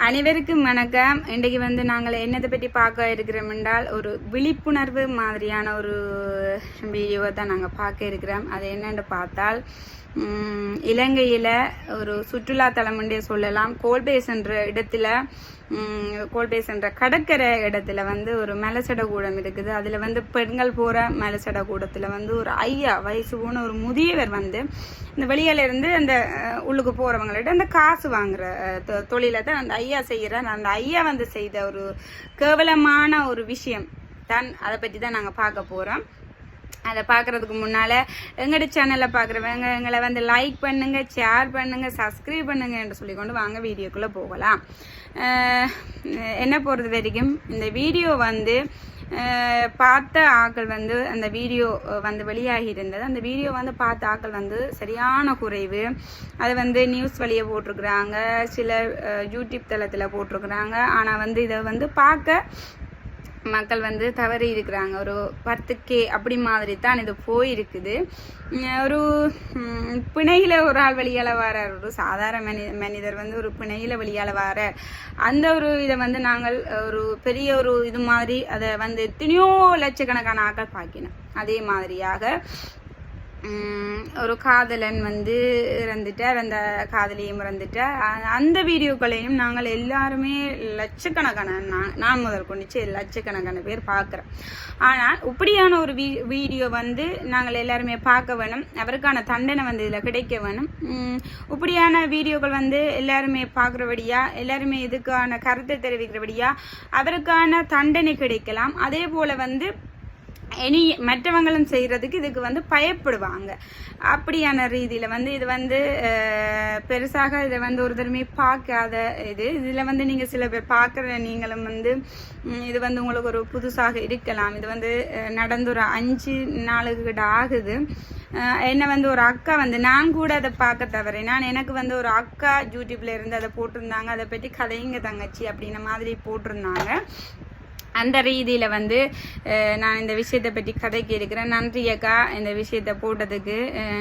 அனைவருக்கும் வணக்கம். இன்றைக்கு வந்து நாங்கள் என்னத்தை பற்றி பார்க்க இருக்கிறோம் என்றால் ஒரு விழிப்புணர்வு மாதிரியான ஒரு வீடியோவை தான் நாங்கள் பார்க்க இருக்கிறோம். அது என்னென்னு பார்த்தால் இலங்கையில் ஒரு சுற்றுலாத்தலம் என்றே சொல்லலாம். கோல்பேஸ் என்ற இடத்துல கோல்பேஸ் என்ற கடற்கரை இடத்துல வந்து ஒரு மலசடக்கூடம் இருக்குது. அதில் வந்து பெண்கள் போகிற மலசடக்கூடத்தில் வந்து ஒரு ஐயா வயசு போன ஒரு முதியவர் வந்து இந்த வெளியில இருந்து அந்த உள்ளுக்கு போகிறவங்கள்ட்ட அந்த காசு வாங்குற தொழிலை தான் அந்த ஐயா செய்கிறார். அந்த ஐயா வந்து செய்த ஒரு கேவலமான ஒரு விஷயம் தான். அதை பற்றி தான் நாங்கள் பார்க்க போகிறோம். அதை பார்க்குறதுக்கு முன்னால் எங்களோட சேனலில் பார்க்குறவங்க எங்களை வந்து லைக் பண்ணுங்கள், ஷேர் பண்ணுங்கள், சப்ஸ்கிரைப் பண்ணுங்கள் என்று சொல்லிக்கொண்டு வாங்க வீடியோக்குள்ளே போகலாம். என்ன பொறுத்த வரைக்கும் இந்த வீடியோ வந்து பார்த்த ஆக்கள் வந்து அந்த வீடியோ வந்து வெளியாகி இருந்தது. அந்த வீடியோ வந்து பார்த்த ஆக்கள் வந்து சரியான குறைவு. அதை வந்து நியூஸ் வழியே போட்டிருக்கிறாங்க, சில யூடியூப் தளத்தில் போட்டிருக்கிறாங்க. ஆனால் வந்து இதை வந்து பார்க்க மக்கள் வந்து தவறி இருக்கிறாங்க. ஒரு 10K அப்படி மாதிரி தான் இது போயிருக்குது. ஒரு பிணையில் ஒரு ஆள் வெளியால் வரார், ஒரு சாதாரண மனிதர் வந்து ஒரு பிணையில் வெளியால் வரார். அந்த ஒரு இதை வந்து நாங்கள் ஒரு பெரிய ஒரு இது மாதிரி அதை வந்து எத்தனையோ லட்சக்கணக்கான ஆக்கள் பார்க்கணும். அதே மாதிரியாக ஒரு காதலன் வந்து இறந்துட்டார், அந்த காதலியும் இறந்துட்டார். அந்த வீடியோக்களையும் நாங்கள் எல்லாருமே லட்சக்கணக்கான நான் முதல் கொண்டுச்சு லட்சக்கணக்கான பேர் பார்க்குறோம். ஆனால் இப்படியான ஒரு வீடியோ வந்து நாங்கள் எல்லாருமே பார்க்க வேணும். அவருக்கான தண்டனை வந்து இதில் கிடைக்க வேணும். இப்படியான வீடியோக்கள் வந்து எல்லாருமே பார்க்குறபடியா, எல்லாருமே இதுக்கான கருத்தை தெரிவிக்கிறபடியா அவருக்கான தண்டனை கிடைக்கலாம். அதே போல் வந்து இனி மற்றவங்களும் செய்கிறதுக்கு இதுக்கு வந்து பயப்படுவாங்க. அப்படியான ரீதியில் வந்து இது வந்து பெருசாக இதை வந்து ஒரு தடவை பார்க்காத இதில் வந்து நீங்கள் சில பேர் பார்க்குற நீங்களும் வந்து இது வந்து உங்களுக்கு ஒரு புதுசாக இருக்கலாம். இது வந்து நடந்து ஒரு 5 நாளுக்கிட்ட ஆகுது. என்னை வந்து ஒரு அக்கா வந்து நான் கூட அதை பார்க்க தவறேன். எனக்கு வந்து ஒரு அக்கா யூடியூப்ல இருந்து அதை போட்டிருந்தாங்க. அதை பற்றி கதைங்க தங்கச்சி அப்படின்ன மாதிரி போட்டிருந்தாங்க. அந்த ரீதியில் வந்து நான் இந்த விஷயத்தை பற்றி கதைக்கு இருக்கிறேன். நன்றி அக்கா இந்த விஷயத்தை போட்டதுக்கு.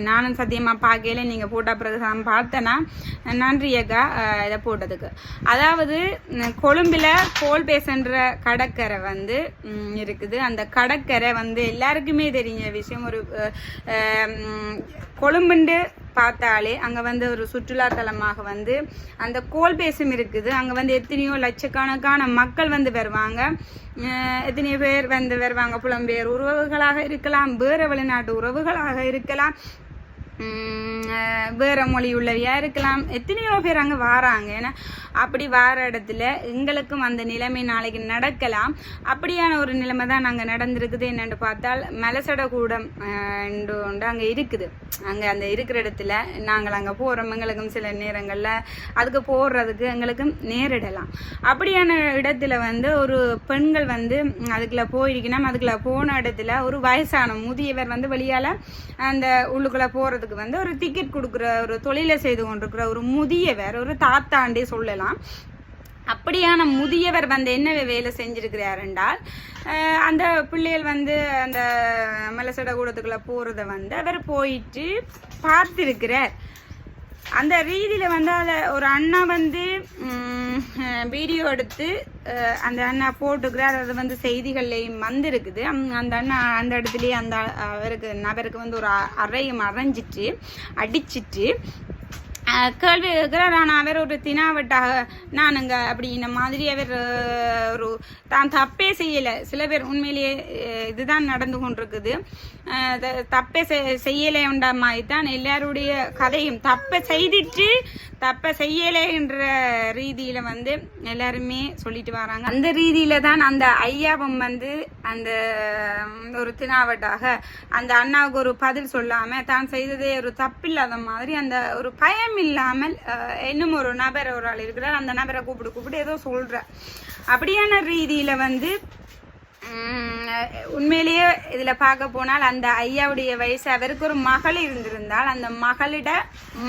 நானும் சத்தியமாக பார்க்கல, நீங்கள் போட்ட பிறகு தான் பார்த்தேன்னா நன்றி அக்கா இதை போட்டதுக்கு. அதாவது கொழும்பில் கோல்பேஸ்ன்ற கடற்கரை வந்து இருக்குது. அந்த கடற்கரை வந்து எல்லாருக்குமே தெரிஞ்ச விஷயம். ஒரு கொழும்புண்டு பார்த்தாலே அங்கே வந்து ஒரு சுற்றுலாத்தலமாக வந்து அந்த கோல்பேஸும் இருக்குது. அங்கே வந்து எத்தனையோ லட்சக்கணக்கான மக்கள் வந்து வருவாங்க. எத்தனையோ பேர் வந்து வருவாங்க. புலம்பெயர் உறவுகளாக இருக்கலாம், வேறு வெளிநாட்டு உறவுகளாக இருக்கலாம், வேற மொழி உள்ளவையா இருக்கலாம். எத்தனையோ பேர் அங்கே வாராங்க. ஏன்னா அப்படி வார இடத்துல எங்களுக்கும் அந்த நிலைமை நாளைக்கு நடக்கலாம். அப்படியான ஒரு நிலைமை தான் நாங்கள் நடந்திருக்குது. என்னென்னு பார்த்தால் மலசடக்கூடம் ஒன்று அங்கே இருக்குது. அங்கே அந்த இருக்கிற இடத்துல நாங்கள் அங்கே போகிறோம். எங்களுக்கும் சில நேரங்களில் அதுக்கு போடுறதுக்கு எங்களுக்கும் நேரிடலாம். அப்படியான இடத்துல வந்து ஒரு பெண்கள் வந்து அதுக்குள்ளே போயிருக்கணும். அதுக்குள்ளே போன இடத்துல ஒரு வயசான முதியவர் வந்து வெளியால் அந்த உள்ளுக்குள்ளே போகிறதுக்கு வந்து ஒரு டிக்கெட் கொடுக்குற ஒரு தொழிலை செய்து கொண்டிருக்கிற ஒரு முதியவர், ஒரு தாத்தாண்டே சொல்லலாம். அப்படியான முதியவர் வந்து என்ன வேலை செஞ்சிருக்கிறார் என்றால், அந்த பிள்ளைகள் வந்து அந்த மலசடக்கூடத்துக்குள்ளே போகிறத வந்து அவர் போயிட்டு பார்த்துருக்கிறார். அந்த ரீதியில் வந்து அதை ஒரு அண்ணா வந்து வீடியோ எடுத்து அந்த அண்ணா போட்டுக்கிறார். அது வந்து செய்திகள்லையும் வந்திருக்குது. அந்த அண்ணா அந்த இடத்துலையே அந்த நபருக்கு வந்து ஒரு அறையும் அடிச்சிட்டு கேள்வி கேட்கிறார். ஆனால் அவர் ஒரு தினாவட்டாக நானுங்க அப்படின்ன மாதிரி அவர் ஒரு தான் தப்பே செய்யலை. சில பேர் உண்மையிலேயே இதுதான் நடந்து கொண்டிருக்குது. தப்பை செய்யலைன்ற மாதிரி தான் எல்லாருடைய கதையும். தப்பை செய்துட்டு தப்பை செய்யலைன்ற ரீதியில் வந்து எல்லாருமே சொல்லிட்டு வராங்க. அந்த ரீதியில தான் அந்த ஐயாவும் வந்து அந்த ஒரு தினாவட்டாக அந்த அண்ணாவுக்கு ஒரு பதில் சொல்லாமல் தான் செய்ததே ஒரு தப்பில்லாத மாதிரி அந்த ஒரு பயம் இல்லாமல் இன்னும் ஒரு நபர் ஒரு ஆள் இருக்கிறார். அந்த நபரை கூப்பிட்டு ஏதோ சொல்ற அப்படியான ரீதியில வந்து உண்மையிலேயே இதில் பார்க்க போனால் அந்த ஐயாவுடைய வயசு, அவருக்கு ஒரு மகள் இருந்திருந்தால் அந்த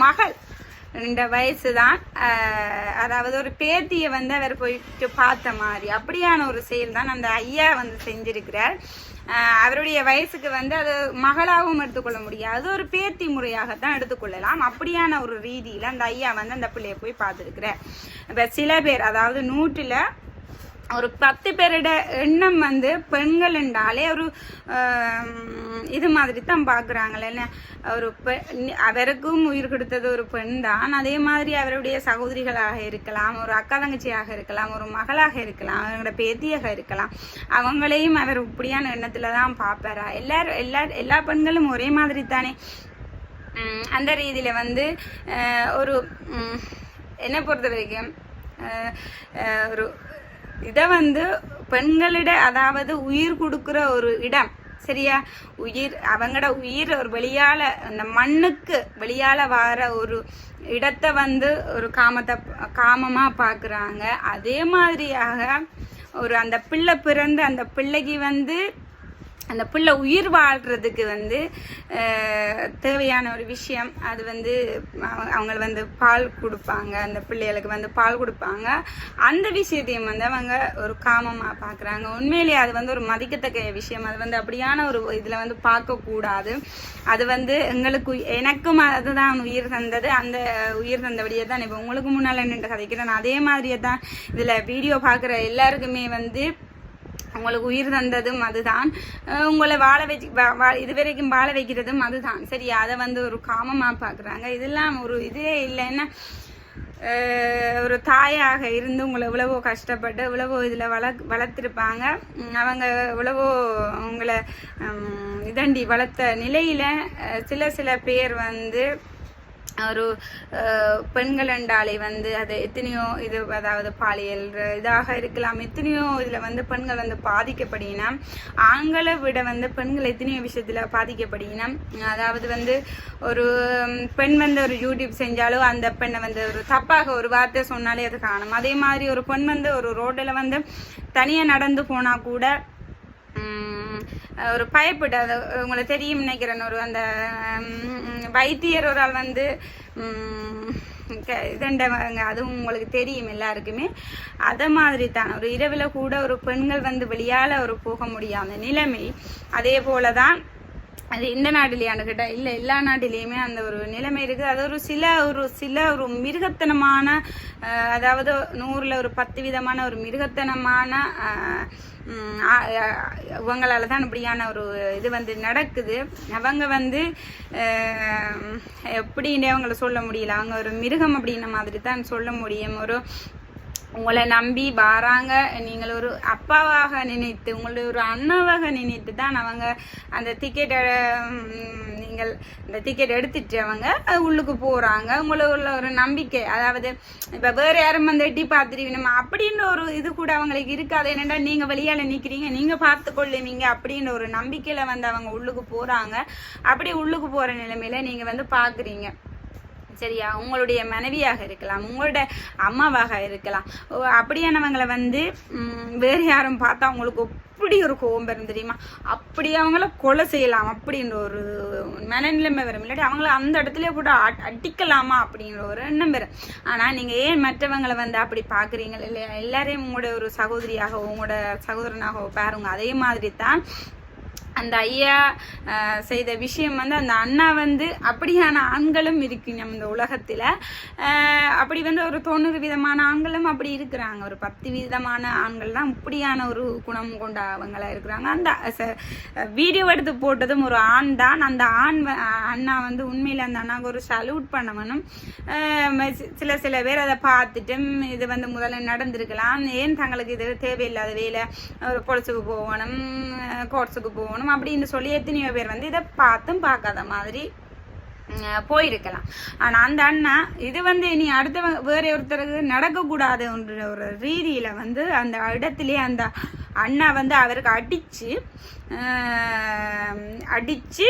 மகள் இந்த வயசு தான். அதாவது ஒரு பேத்தியை வந்து அவர் போயிட்டு பார்த்த மாதிரி அப்படியான ஒரு செயல் தான் அந்த ஐயா வந்து செஞ்சிருக்கிறார். அவருடைய வயசுக்கு வந்து அது மகளாகவும் எடுத்துக்கொள்ள முடியாது, அது ஒரு பேத்தி முறையாகத்தான் எடுத்துக்கொள்ளலாம். அப்படியான ஒரு ரீதியில் அந்த ஐயா வந்து அந்த பிள்ளைய போய் பார்த்துருக்குறார். இப்போ சில பேர், அதாவது 100ல் ஒரு 10 பேரோட எண்ணம் வந்து பெண்கள் என்றாலே ஒரு இது மாதிரி தான் பார்க்குறாங்களே. ஒரு அவருக்கும் உயிர் கொடுத்தது ஒரு பெண் தான். அதே மாதிரி அவருடைய சகோதரிகளாக இருக்கலாம், ஒரு அக்கா தங்கச்சியாக இருக்கலாம், ஒரு மகளாக இருக்கலாம், அவங்களோட பேத்தியாக இருக்கலாம். அவங்களையும் அவர் இப்படியான எண்ணத்தில் தான் பார்ப்பாரா? எல்லா பெண்களும் ஒரே மாதிரி தானே. அந்த ரீதியில் வந்து ஒரு என்னை பொறுத்த வரைக்கும் ஒரு இதை வந்து பெண்களிட, அதாவது உயிர் கொடுக்குற ஒரு இடம், சரியா? அவங்களோட உயிர் ஒரு வெளியால, அந்த மண்ணுக்கு வெளியால வர ஒரு இடத்தை வந்து ஒரு காமமா பார்க்குறாங்க. அதே மாதிரியாக ஒரு அந்த பிள்ளை பிறந்து அந்த பிள்ளைக்கு வந்து அந்த பிள்ளை உயிர் வாழ்கிறதுக்கு வந்து தேவையான ஒரு விஷயம், அது வந்து அவங்க வந்து பால் கொடுப்பாங்க, அந்த பிள்ளைகளுக்கு வந்து பால் கொடுப்பாங்க. அந்த விஷயத்தையும் வந்து அவங்க ஒரு காமமாக பார்க்குறாங்க. உண்மையிலேயே அது வந்து ஒரு மதிக்கத்தக்க விஷயம். அது வந்து அப்படியான ஒரு இதில் வந்து பார்க்கக்கூடாது. அது வந்து எனக்கும் அதுதான் உயிர் தந்தது. அந்த உயிர் தந்தபடியே தான் இப்போ உங்களுக்கு முன்னால் நின்று கதைக்கிறேன். அதே மாதிரியே தான் இதில் வீடியோ பார்க்குற எல்லாருக்குமே வந்து உங்களுக்கு உயிர் தந்ததும் அதுதான், உங்களை வாழ வச்சு இதுவரைக்கும் வாழ வைக்கிறதும் அதுதான், சரியா? அதை வந்து ஒரு காமமாக பார்க்குறாங்க. இதெல்லாம் ஒரு இதே இல்லைன்னா ஒரு தாயாக இருந்து உங்களை இவ்வளவோ கஷ்டப்பட்டு இவ்வளவோ இதில் வளர்த்துருப்பாங்க. அவங்க இவ்வளவோ உங்களை இதண்டி வளர்த்த நிலையில் சில பேர் வந்து ஒரு பெண்கள் என்றாலே வந்து அது எத்தனையோ இது, அதாவது பாலியல் இதாக இருக்கலாம், எத்தனையோ இதில் வந்து பெண்கள் வந்து பாதிக்கப்படுகினா, ஆண்களை விட வந்து பெண்கள் எத்தனையோ விஷயத்தில் பாதிக்கப்படுகினா. அதாவது வந்து ஒரு பெண் வந்து ஒரு யூடியூப் செஞ்சாலோ அந்த பெண்ணை வந்து ஒரு தப்பாக ஒரு வார்த்தை சொன்னாலே அது காணும். அதே மாதிரி ஒரு பெண் வந்து ஒரு ரோட்டில் வந்து தனியாக நடந்து போனால் கூட ஒரு பயப்பட்டு, அது உங்களுக்கு தெரியும் நினைக்கிறேன், ஒரு அந்த வைத்தியர் ஒரு ஆள் வந்து இதண்டவங்க, அதுவும் உங்களுக்கு தெரியும் எல்லாருக்குமே. அதை மாதிரி தான் ஒரு இரவில் கூட ஒரு பெண்கள் வந்து வெளியால் ஒரு போக முடியாத நிலைமை. அதே போல தான் அது இந்த நாட்டிலேயான்னு கேட்டால் இல்லை, எல்லா நாட்டிலேயுமே அந்த ஒரு நிலைமை இருக்குது. அது ஒரு சில ஒரு மிருகத்தனமான, அதாவது 100ல் ஒரு 10 விதமான ஒரு மிருகத்தனமான இவங்களால தான் இப்படியான ஒரு இது வந்து நடக்குது. அவங்க வந்து எப்படின்னு அவங்கள சொல்ல முடியல, அவங்க ஒரு மிருகம் அப்படின்ன மாதிரி தான் சொல்ல முடியும். ஒரு உங்களை நம்பி வராங்க, நீங்கள் ஒரு அப்பாவாக நினைத்து, உங்களுடைய ஒரு அண்ணாவாக நினைத்து தான் அவங்க அந்த நீங்கள் இந்த டிக்கெட் எடுத்துட்டு அவங்க உள்ளுக்கு போகிறாங்க. உங்களோட ஒரு நம்பிக்கை, அதாவது இப்போ வேறு யாரும் வந்து எட்டி பார்த்துருவீங்க அப்படின்ற ஒரு இது கூட அவங்களுக்கு இருக்காது. என்னென்னா நீங்கள் வெளியால் நிற்கிறீங்க, நீங்கள் பார்த்து கொள்ளுவீங்க அப்படின்ற ஒரு நம்பிக்கையில் வந்து அவங்க உள்ளுக்கு போகிறாங்க. அப்படி உள்ளுக்கு போகிற நிலைமையில நீங்கள் வந்து பார்க்குறீங்க, சரியா? உங்களுடைய மனைவியாக இருக்கலாம், உங்களோட அம்மாவாக இருக்கலாம். அப்படியானவங்களை வந்து வேறு யாரும் பார்த்தா அவங்களுக்கு அப்படி ஒரு கோபம் வரும் தெரியுமா? அப்படி அவங்கள கொலை செய்யலாம் அப்படின்ற ஒரு மனநிலைமை வரும். இல்லாட்டி அவங்கள அந்த இடத்துல கூட அடிக்கலாமா அப்படிங்கிற ஒரு எண்ணம் வரும். ஆனால் நீங்கள் ஏன் மற்றவங்களை வந்து அப்படி பார்க்குறீங்க இல்லையா? எல்லாரையும் உங்களோட ஒரு சகோதரியாகவோ உங்களோட சகோதரனாகவோ பாருங்க. அதே மாதிரி தான் அந்த ஐயா செய்த விஷயம் வந்து, அந்த அண்ணா வந்து அப்படியான ஆண்களும் இருக்குங்க இந்த உலகத்தில். அப்படி வந்து ஒரு 90 விதமான ஆண்களும் அப்படி இருக்கிறாங்க. ஒரு 10 விதமான ஆண்கள் தான் இப்படியான ஒரு குணம் கொண்ட அவங்களா இருக்கிறாங்க. அந்த வீடியோ எடுத்து போட்டதும் ஒரு ஆண் தான். அந்த அண்ணா வந்து உண்மையில் அந்த அண்ணாவுக்கு ஒரு சல்யூட் பண்ணணும். சில பேர் அதை பார்த்துட்டு இது வந்து முதல்ல நடந்திருக்கலாம், ஏன் தங்களுக்கு இது தேவையில்லாத வேலை, ஒரு பொலிசுக்கு போகணும், கோர்ட்ஸுக்கு போகணும் அப்படின்னு சொல்லி எத்தனையோ பேர் வந்து இதை பார்த்தும் பார்க்காத மாதிரி போயிருக்கலாம். ஆனால் அந்த அண்ணா இது வந்து இனி அடுத்த வேற ஒருத்தருக்கு நடக்கக்கூடாதுன்ற ஒரு ரீதியில் வந்து அந்த இடத்துலேயே அந்த அண்ணா வந்து அவருக்கு அடித்து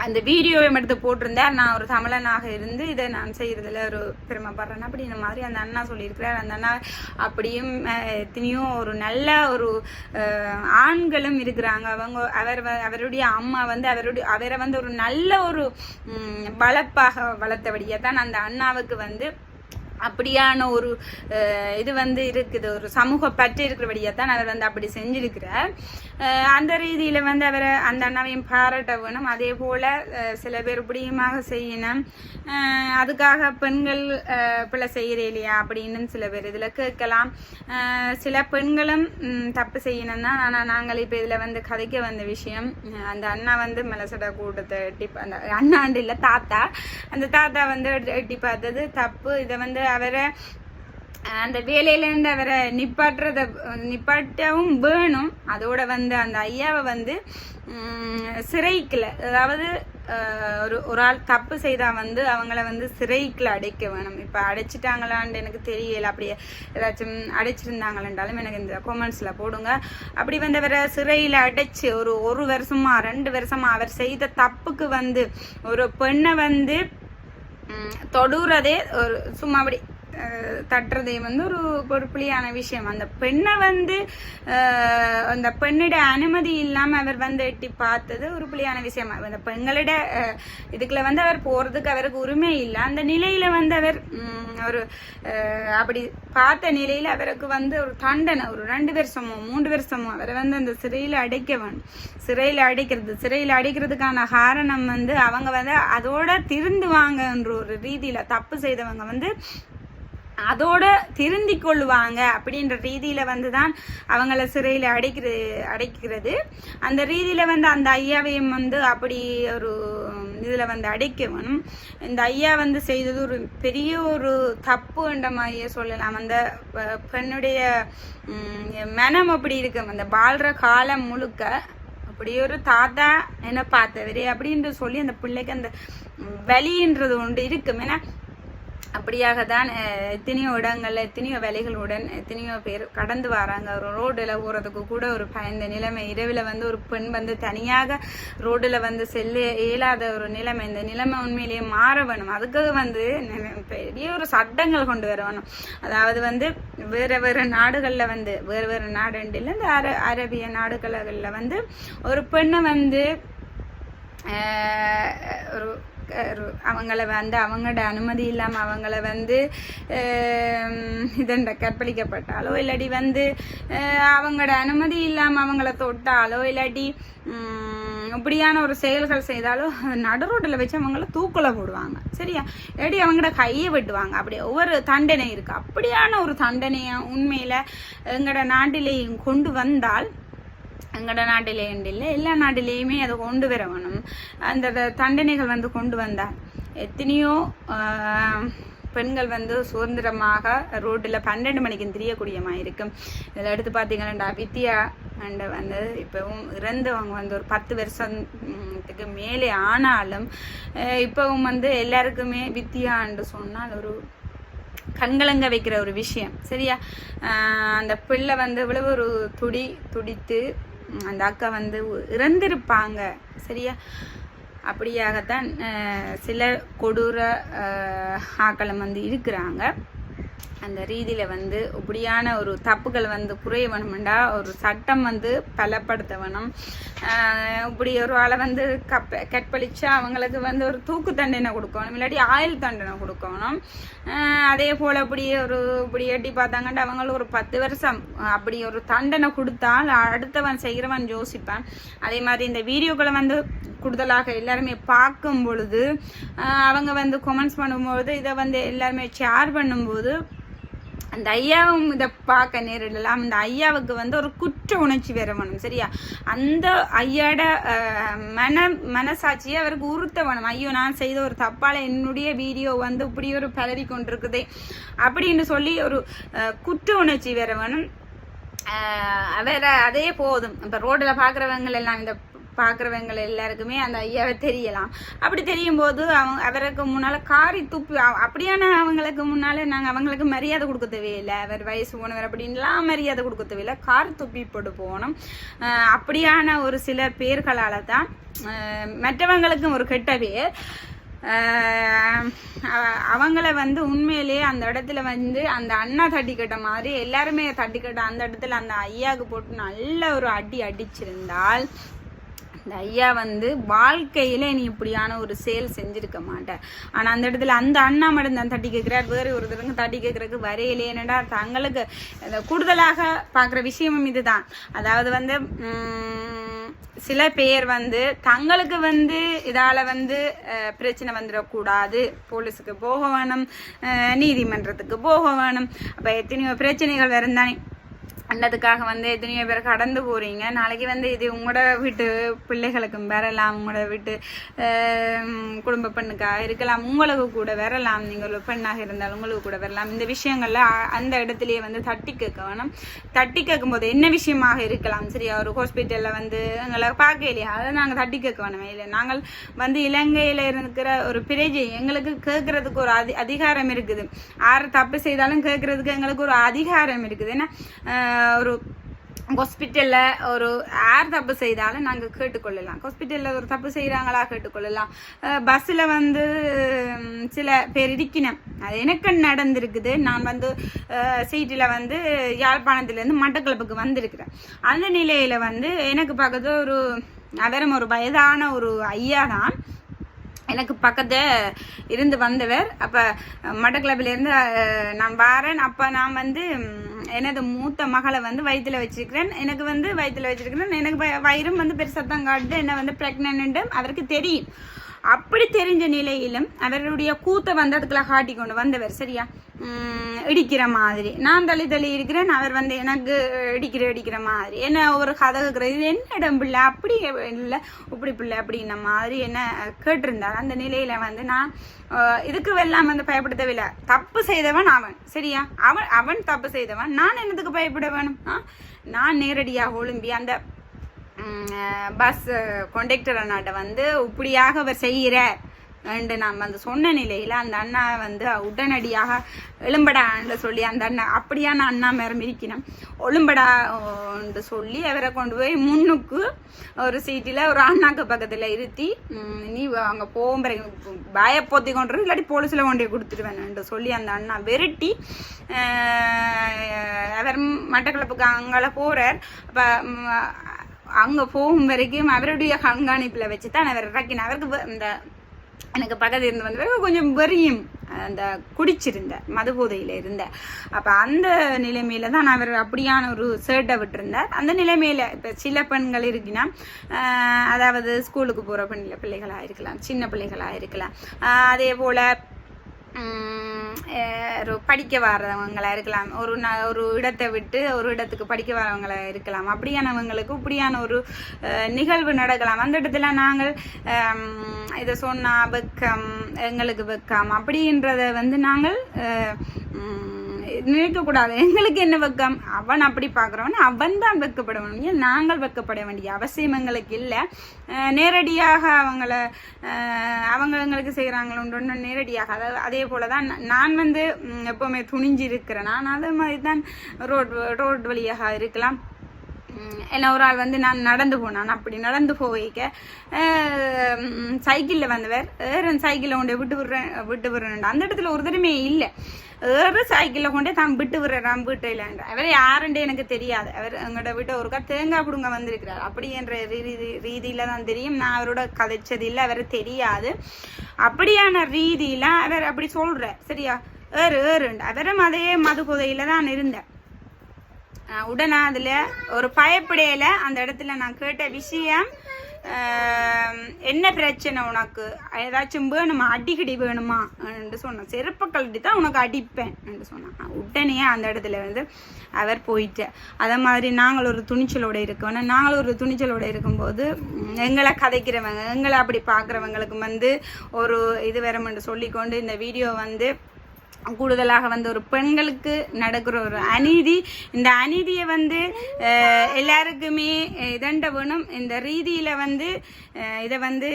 அந்த வீடியோவை எடுத்து போட்டிருந்தார். நான் ஒரு தமிழனாக இருந்து இதை நான் செய்கிறதுல ஒரு பெருமைப்படுறேன் அப்படின்ற மாதிரி அந்த அண்ணா சொல்லியிருக்கிறார். அந்த அண்ணா அப்படியும் எத்தனையோ ஒரு நல்ல ஒரு ஆண்களும் இருக்கிறாங்க. அவருடைய அம்மா வந்து அவரை வந்து ஒரு நல்ல ஒரு வளர்ப்பாக வளர்த்தபடியே தான் அந்த அண்ணாவுக்கு வந்து அப்படியான ஒரு இது வந்து இருக்குது, ஒரு சமூக பற்று இருக்கிறபடியாக தான் அவர் வந்து அப்படி செஞ்சிருக்கிறார். அந்த ரீதியில் வந்து அவரை அந்த அண்ணாவையும் பாராட்ட வேணும். அதே போல் சில பேர் இப்படியுமாக செய்யணும், அதுக்காக பெண்கள் பிள்ளை செய்கிறே இல்லையா அப்படின்னு சில பேர் இதில் கேட்கலாம். சில பெண்களும் தப்பு செய்யணும் தான். ஆனால் நாங்கள் இப்போ இதில் வந்து கதைக்க வந்த விஷயம், அந்த அண்ணா வந்து மலசட கூட்டத்தை எட்டி, அந்த அண்ணாண்டு இல்லை தாத்தா, அந்த தாத்தா வந்து எட்டி பார்த்தது தப்பு. இதை வந்து அவரை அந்த வேலையிலேருந்து அவரை நிப்பாட்டவும் வேணும். அதோட வந்து அந்த ஐயாவை வந்து சிறைக்குல, அதாவது ஒரு ஆள் தப்பு செய்தா வந்து அவங்கள வந்து சிறைக்குள்ள அடைக்க வேணும். இப்போ அடைச்சிட்டாங்களான்னு எனக்கு தெரியல, அப்படியே ஏதாச்சும் அடைச்சிருந்தாங்களாண்டாலும் எனக்கு இந்த கொமெண்ட்ஸில் போடுங்க. அப்படி வந்து அவரை சிறையில் அடைச்சி ஒரு வருஷமா 2 வருஷமா அவர் செய்த தப்புக்கு வந்து ஒரு பெண்ணை வந்து தொடுறதே ஒரு சும்மா அப்படி தட்டுறதே வந்து ஒரு பொறுப்புலியான விஷயம். அந்த பெண்ணை வந்து அந்த பெண்ணிட அனுமதி இல்லாமல் அவர் வந்து எட்டி பார்த்தது ஒரு புலியான விஷயம். அந்த பெண்களிட இதுக்குள்ள வந்து அவர் போகிறதுக்கு அவருக்கு உரிமை இல்லை. அந்த நிலையில் வந்து அவர் ஒரு அப்படி பார்த்த நிலையில் அவருக்கு வந்து ஒரு தண்டனை, ஒரு 2 வருஷமோ 3 வருஷமோ அவரை வந்து அந்த சிறையில் அடைக்க வேணும். சிறையில் அடைக்கிறதுக்கான காரணம் வந்து அவங்க வந்து அதோட திருந்துவாங்கன்ற ஒரு ரீதியில், தப்பு செய்தவங்க வந்து அதோட திருந்தி கொள்ளுவாங்க அப்படின்ற ரீதியில வந்து தான் அவங்கள சிறையில் அடைக்கிறது. அந்த ரீதியில வந்து அந்த ஐயாவையும் வந்து அப்படி ஒரு இதுல வந்து அடைக்க வேணும். இந்த ஐயா வந்து செய்தது ஒரு பெரிய ஒரு தப்பு என்ற மாதிரியே சொல்லலாம். அந்த பெண்ணுடைய மனம் அப்படி இருக்கு, அந்த வாழ்ற காலம் முழுக்க அப்படி ஒரு தாத்தா என்ன பார்த்தவரே அப்படின்ற சொல்லி அந்த பிள்ளைக்கு அந்த வலின்றது ஒன்று இருக்கும். ஏன்னா அப்படியாக தான் எத்தனையோ இடங்கள்ல எத்தனையோ வேலைகளுடன் எத்தனையோ பேர் கடந்து வராங்க. ஒரு ரோடில் போகிறதுக்கு கூட ஒரு பயந்த நிலைமை, இரவில் வந்து ஒரு பெண் வந்து தனியாக ரோடில் வந்து செல்ல இயலாத ஒரு நிலைமை. இந்த நிலைமை உண்மையிலேயே மாற வேணும். அதுக்காக வந்து பெரிய ஒரு சட்டங்கள் கொண்டு வர வேணும். அதாவது வந்து வேறு நாடுகளில் வந்து வேறு நாடுண்டு இல்லை, இந்த அரபிய நாடுகளில் வந்து ஒரு பெண்ணை வந்து ஒரு அவங்கள வந்து அவங்களோட அனுமதி இல்லாமல் அவங்கள வந்து இதண்ட கற்பழிக்கப்பட்டாலோ இல்லாட்டி வந்து அவங்களோட அனுமதி இல்லாமல் அவங்கள தொட்டாலோ இல்லாட்டி இப்படியான ஒரு செயல்கள் செய்தாலோ நடு ரோட்டில் வச்சு அவங்கள தூக்குல போடுவாங்க. சரியா? இல்லாட்டி அவங்களோட கையை வெட்டுவாங்க. அப்படி ஒவ்வொரு தண்டனை இருக்குது. அப்படியான ஒரு தண்டனையை உண்மையில் எங்களோட நாட்டிலேயும் கொண்டு வந்தால், எங்களோட நாட்டிலே இல்லை எல்லா நாட்டிலேயுமே அதை கொண்டு வர வேணும். அந்த தண்டனைகள் வந்து கொண்டு வந்தால் எத்தனையோ பெண்கள் வந்து சுதந்திரமாக ரோட்டில் 12 மணிக்கு தெரியக்கூடியமாக இருக்கும். இதில் எடுத்து பார்த்தீங்கன்னா வித்யா அண்ட் வந்து இப்போவும் இறந்தவங்க வந்து ஒரு 10 வருஷத்துக்கு மேலே ஆனாலும் இப்போவும் வந்து எல்லாருக்குமே வித்யான்னு சொன்னால் ஒரு கண்கலங்க வைக்கிற ஒரு விஷயம். சரியா? அந்த பிள்ளை வந்து இவ்வளவு ஒரு துடித்து அந்த அக்கா வந்து இறந்திருப்பாங்க. சரியா? அப்படியாகத்தான் சில கொடூர ஆக்களும் வந்து இருக்கிறாங்க. அந்த ரீதியில் வந்து இப்படியான ஒரு தப்புகள் வந்து குறைய வேணுமெண்டா ஒரு சட்டம் வந்து பலப்படுத்த வேணும். இப்படி ஒரு ஆளை வந்து கற்பழிச்சா அவங்களுக்கு வந்து ஒரு தூக்கு தண்டனை கொடுக்கணும், இல்லாட்டி ஆயுள் தண்டனை கொடுக்கணும். அதே போல் இப்படி எட்டி பார்த்தாங்கன்ட்டு அவங்களுக்கு ஒரு 10 வருஷம் அப்படி ஒரு தண்டனை கொடுத்தால் அடுத்தவன் செய்கிறவன் யோசிப்பான். அதே மாதிரி இந்த வீடியோக்களை வந்து கூடுதலாக எல்லாருமே பார்க்கும் பொழுது அவங்க வந்து கமெண்ட்ஸ் பண்ணும்போது இதை வந்து எல்லாருமே ஷேர் பண்ணும்போது அந்த ஐயாவும் இதை பார்க்க நேரிடலாம். அந்த ஐயாவுக்கு வந்து ஒரு குற்ற உணர்ச்சி வேணும். சரியா? அந்த ஐயாட மனசாட்சியை அவருக்கு உறுத்த வேணும். ஐயோ, நான் செய்த ஒரு தப்பால என்னுடைய வீடியோ வந்து இப்படி ஒரு பரவி கொண்டிருக்குதே அப்படின்னு சொல்லி ஒரு குற்ற உணர்ச்சி வேணும். வேற அதே போதும். இப்போ ரோடில் பார்க்குறவங்க எல்லாம் இந்த பார்க்குறவங்க எல்லாருக்குமே அந்த ஐயாவை தெரியலாம். அப்படி தெரியும் போது அவருக்கு முன்னால் காரி துப்பி அப்படியான அவங்களுக்கு முன்னால் நாங்கள் அவங்களுக்கு மரியாதை கொடுக்க தேவையில்லை. அவர் வயசு போனவர் அப்படின்லாம் மரியாதை கொடுக்க தேவையில்லை. காரி துப்பி போட்டு போகணும். அப்படியான ஒரு சில பேர்களால் தான் மற்றவங்களுக்கும் ஒரு கெட்ட பேர். அவங்கள வந்து உண்மையிலேயே அந்த இடத்துல வந்து அந்த அண்ணா தட்டிக்கட்ட மாதிரி எல்லாருமே தட்டிக்கட்ட அந்த இடத்துல அந்த ஐயாவுக்கு போட்டு நல்ல ஒரு அடிச்சிருந்தால் இந்த ஐயா வந்து வாழ்க்கையில நீ இப்படியான ஒரு செயல் செஞ்சிருக்க மாட்டேன். ஆனா அந்த இடத்துல அந்த அண்ணா மட்டும் தான் தட்டி கேட்கிறார், வேறு ஒருத்தருங்க தட்டி கேட்கறதுக்கு வரையிலே. என்னடா தங்களுக்கு கூடுதலாக பார்க்குற விஷயமும் இதுதான். அதாவது வந்து சில பேர் வந்து தங்களுக்கு வந்து இதால வந்து பிரச்சனை வந்துடக்கூடாது, போலீஸுக்கு போக வேணும், நீதிமன்றத்துக்கு போக வேணும். அப்போ எத்தனையோ பிரச்சனைகள் வருந்தானே, அண்டதுக்காக வந்து எத்தனையோ பேர் கடந்து போறீங்க. நாளைக்கு வந்து இது உங்களோட வீட்டு பிள்ளைகளுக்கும் வரலாம், உங்களோட வீட்டு குடும்ப பெண்ணுக்காக இருக்கலாம், உங்களுக்கு கூட வரலாம், நீங்கள் ஒரு பெண்ணாக இருந்தாலும் உங்களுக்கு கூட வரலாம். இந்த விஷயங்கள்ல அந்த இடத்துலயே வந்து தட்டி கேட்க வேணும். தட்டி கேட்கும் போது என்ன விஷயமாக இருக்கலாம், சரியா, ஒரு ஹாஸ்பிட்டல்ல வந்து எங்களை பார்க்க இல்லையா, அதை நாங்கள் தட்டி கேட்க வேணும். இல்லை நாங்கள் வந்து இலங்கையில இருக்கிற ஒரு பிரஜை, எங்களுக்கு கேட்கறதுக்கு ஒரு அதிகாரம் இருக்குது. யார் தப்பு செய்தாலும் கேட்கறதுக்கு எங்களுக்கு ஒரு அதிகாரம் இருக்குது. ஏன்னா ஒரு ஹாஸ்பிட்டல்ல ஒரு யார் தப்பு செய்தாலும் நாங்கள் கேட்டுக்கொள்ளலாம். ஹாஸ்பிட்டல்ல ஒரு தப்பு செய்கிறாங்களா கேட்டுக்கொள்ளலாம். பஸ்ஸில் வந்து சில பேர் இருக்கணும், அது எனக்கு நடந்திருக்குது. நான் வந்து சீட்டில் வந்து யாழ்ப்பாணத்துலேருந்து மட்டக்களப்புக்கு வந்திருக்கிறேன். அந்த நிலையில் வந்து எனக்கு பக்கத்தில் அவரும் ஒரு வயதான ஒரு ஐயா தான் எனக்கு பக்கத்து இருந்து வந்தவர். அப்போ மட்டக்களப்பிலேருந்து நான் வாரேன். அப்போ நான் வந்து எனது மூத்த மகளை வந்து வயிற்றுல வச்சிருக்கிறேன். எனக்கு வந்து வயிற்றுல வச்சிருக்கிறேன். எனக்கு வயிறும் வந்து பெருசத்தான் காட்டுது, என்ன வந்து ப்ரெக்னென்ட்டு அவருக்கு தெரியும். அப்படி தெரிஞ்ச நிலையிலும் அவருடைய கூத்தை வந்து அதுக்குள்ள காட்டி கொண்டு வந்தவர், சரியா, இடிக்கிற மாதிரி. நான் தள்ளி இருக்கிறேன், அவர் வந்து எனக்கு இடிக்கிற மாதிரி என்ன ஒரு கதை கேட்குறது, இது என்னிடம் பிள்ளை அப்படி இல்லை இப்படி பிள்ளை அப்படின்ன மாதிரி என்ன கேட்டிருந்தார். அந்த நிலையில வந்து நான் இதுக்கு எல்லாம் வந்து பயப்படுத்தவில்லை. தப்பு செய்தவன் அவன், சரியா, அவன் தப்பு செய்தவன், நான் என்னதுக்கு பயப்பட வேணும்? நான் நேரடியாக ஒழும்பி அந்த பஸ் கண்டக்டர் அண்ணாட்ட வந்து இப்படியாக அவர் செய்கிற என்று நான் வந்து சொன்ன நிலையில் அந்த அண்ணா வந்து உடனடியாக எழும்படான்னு சொல்லி, அந்த அண்ணா அப்படியான அண்ணா மேரம் இருக்கணும், ஒழும்படா என்று சொல்லி அவரை கொண்டு போய் முன்னுக்கு ஒரு சீட்டில் ஒரு அண்ணாக்கு பக்கத்தில் இருத்தி, நீ அங்கே போகும் பயப்போத்தி கொண்டு இல்லாட்டி போலீஸில் கொண்டு கொடுத்துருவேன் என்று சொல்லி அந்த அண்ணா விரட்டி அவர் மட்டக்களப்புக்கு அங்கே போகிறார். அப்போ அங்கே போகும் வரைக்கும் அவருடைய கண்காணிப்பில் வச்சு தான் அவர் இறக்கின. அவருக்கு இந்த எனக்கு பக்கத்தில் இருந்து வந்து கொஞ்சம் வெறியும் அந்த குடிச்சிருந்த மதுபோதையில் இருந்த. அப்போ அந்த நிலைமையில தான் அவர் அப்படியான ஒரு சேட்டை விட்டுருந்தார். அந்த நிலைமையில இப்போ சில பெண்கள் இருக்குன்னா, அதாவது ஸ்கூலுக்கு போகிற பிள்ளைகளாக இருக்கலாம், சின்ன பிள்ளைகளாக இருக்கலாம், அதே போல் படிக்க வர்றவங்களா இருக்கலாம், ஒரு இடத்தை விட்டு ஒரு இடத்துக்கு படிக்க வரவங்களா இருக்கலாம். அப்படியானவங்களுக்கு இப்படியான ஒரு நிகழ்வு நடக்கலாம். அந்த இடத்துல நாங்கள் இதை சொன்னா வெக்கம், எங்களுக்கு வெக்கம் அப்படின்றத வந்து நாங்கள் நினைக்கக்கூடாது. எங்களுக்கு என்ன வெக்கம், அவன் அப்படி பார்க்குறவன் அவன் தான் வெக்கப்பட வேண்டிய, நாங்கள் வெக்கப்பட வேண்டிய அவசியம் எங்களுக்கு இல்லை. நேரடியாக அவங்க எங்களுக்கு செய்கிறாங்களோன்னு நேரடியாக, அதாவது அதே போல தான் நான் வந்து எப்போவுமே துணிஞ்சிருக்கிறேன். நான் அதே மாதிரி தான் ரோட் வழியாக இருக்கலாம். என்ன ஒரு ஆள் வந்து நான் நடந்து போனான், அப்படி நடந்து போய்க்க சைக்கிளில் வந்தவர் சைக்கிளில் கொண்டு விட்டு விடுறேன். அந்த இடத்துல ஒரு தடமே இல்லை, சைக்கிளில் கொண்டே தான் விட்டு விடுறான். வீட்டு இல்லைன்ற அவர் யாருண்டே எனக்கு தெரியாது. அவர் எங்களோட வீட்டை ஒருக்கா தேங்காய் பிடுங்க வந்திருக்கிறார். அப்படி என்ற ரீதியில தான் தெரியும். நான் அவரோட கதைச்சது இல்லை, அவர் தெரியாது. அப்படியான ரீதியில அவர் அப்படி சொல்ற, சரியா, ஏறுண்டு அவரும் அதே மது புதையில தான் இருந்தேன். உடனே அதில் ஒரு பயப்படையில அந்த இடத்துல நான் கேட்ட விஷயம், என்ன பிரச்சனை உனக்கு, ஏதாச்சும் வேணுமா, அடிக்கடி வேணுமா என்று சொன்னேன். செருப்பை கழட்டி தான் உனக்கு அடிப்பேன் என்று சொன்னான். உடனே அந்த இடத்துல வந்து அவர் போயிட்டு, அதை மாதிரி நாங்கள் ஒரு துணிச்சலோடு இருக்கோம். நாங்கள் ஒரு துணிச்சலோடு இருக்கும்போது எங்களை கதைக்கிறவங்க, எங்களை அப்படி பார்க்குறவங்களுக்கு வந்து ஒரு இது வேறமென்று சொல்லிக்கொண்டு இந்த வீடியோ வந்து கூடுதலாக வந்து ஒரு பெண்களுக்கு நடக்கிற ஒரு அநீதி, இந்த அநீதியை வந்து எல்லாருக்குமே இதண்ட வேணும். இந்த ரீதியில் வந்து இதை வந்து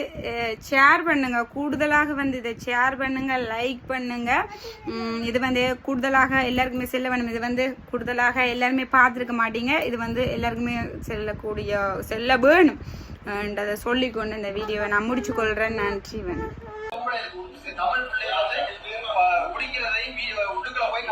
ஷேர் பண்ணுங்க, கூடுதலாக வந்து இதை ஷேர் பண்ணுங்க, லைக் பண்ணுங்க. இது வந்து கூடுதலாக எல்லாருக்குமே செல்ல வேணும். இது வந்து கூடுதலாக எல்லாருமே பார்த்துருக்க மாட்டீங்க. இது வந்து எல்லாருக்குமே செல்ல வேணும் என்றதை சொல்லிக்கொண்டு இந்த வீடியோவை நான் முடிச்சு கொள்றேன். நன்றி. வேணும் உடுக்கிறதையும் உடுக்கல போய்